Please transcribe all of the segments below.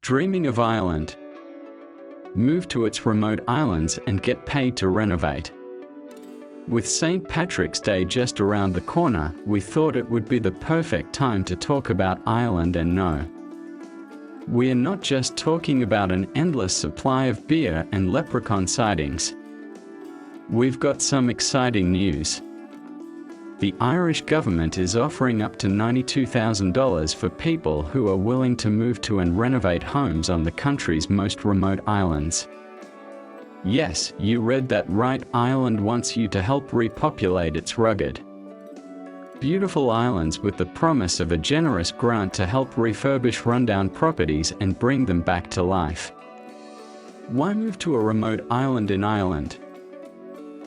Dreaming of Ireland? Move to its remote islands and get paid to renovate. With St. Patrick's Day just around the corner, we thought it would be the perfect time to talk about Ireland. And no, we are not just talking about an endless supply of beer and leprechaun sightings. We've got some exciting news. The Irish government is offering up to $92,000 for people who are willing to move to and renovate homes on the country's most remote islands. Yes, you read that right. Ireland wants you to help repopulate its rugged, beautiful islands with the promise of a generous grant to help refurbish rundown properties and bring them back to life. Why move to a remote island in Ireland?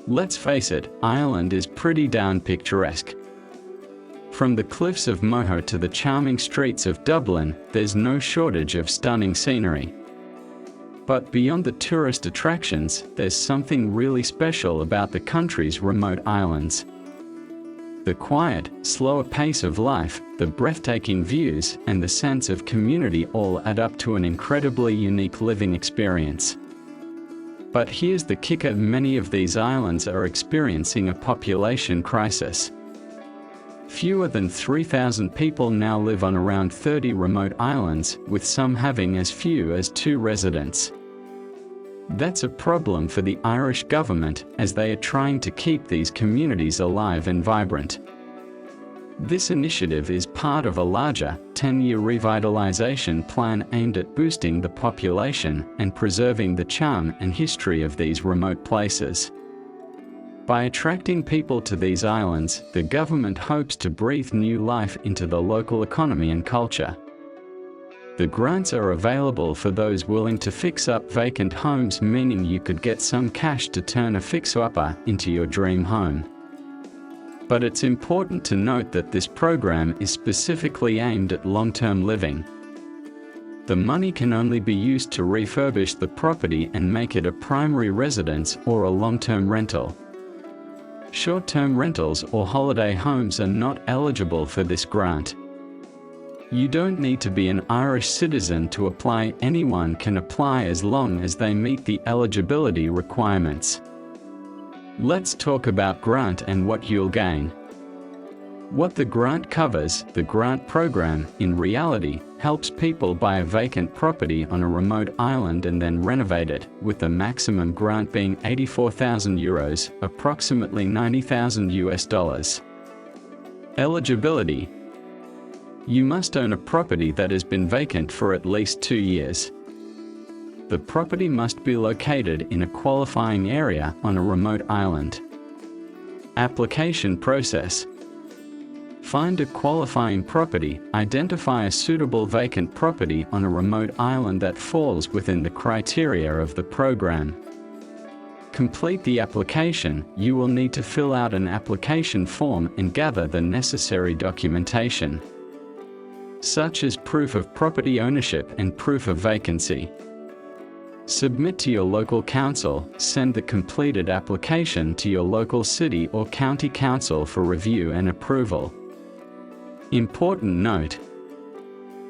Let's face it, Ireland is pretty darn picturesque. From the cliffs of Moher to the charming streets of Dublin, there's no shortage of stunning scenery. But beyond the tourist attractions, there's something really special about the country's remote islands. The quiet, slower pace of life, the breathtaking views, and the sense of community all add up to an incredibly unique living experience. But here's the kicker: many of these islands are experiencing a population crisis. Fewer than 3,000 people now live on around 30 remote islands, with some having as few as 2 residents. That's a problem for the Irish government, as they are trying to keep these communities alive and vibrant. This initiative is part of a larger, 10-year revitalization plan aimed at boosting the population and preserving the charm and history of these remote places. By attracting people to these islands, the government hopes to breathe new life into the local economy and culture. The grants are available for those willing to fix up vacant homes, meaning you could get some cash to turn a fixer-upper into your dream home. But it's important to note that this program is specifically aimed at long-term living. The money can only be used to refurbish the property and make it a primary residence or a long-term rental. Short-term rentals or holiday homes are not eligible for this grant. You don't need to be an Irish citizen to apply. Anyone can apply as long as they meet the eligibility requirements. Let's talk about grant and what you'll gain. What the grant covers: the grant program, in reality, helps people buy a vacant property on a remote island and then renovate it, with the maximum grant being €84,000, approximately $90,000. Eligibility: you must own a property that has been vacant for at least 2 years. The property must be located in a qualifying area on a remote island. Application process: find a qualifying property, identify a suitable vacant property on a remote island that falls within the criteria of the program. Complete the application. You will need to fill out an application form and gather the necessary documentation, such as proof of property ownership and proof of vacancy. Submit to your local council. Send the completed application to your local city or county council for review and approval. Important note: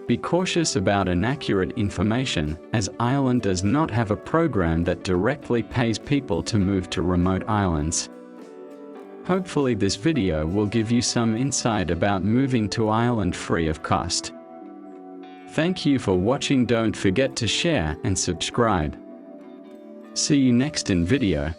be cautious about inaccurate information, as Ireland does not have a program that directly pays people to move to remote islands. Hopefully this video will give you some insight about moving to Ireland free of cost. Thank you for watching. Don't forget to share and subscribe. See you next in video.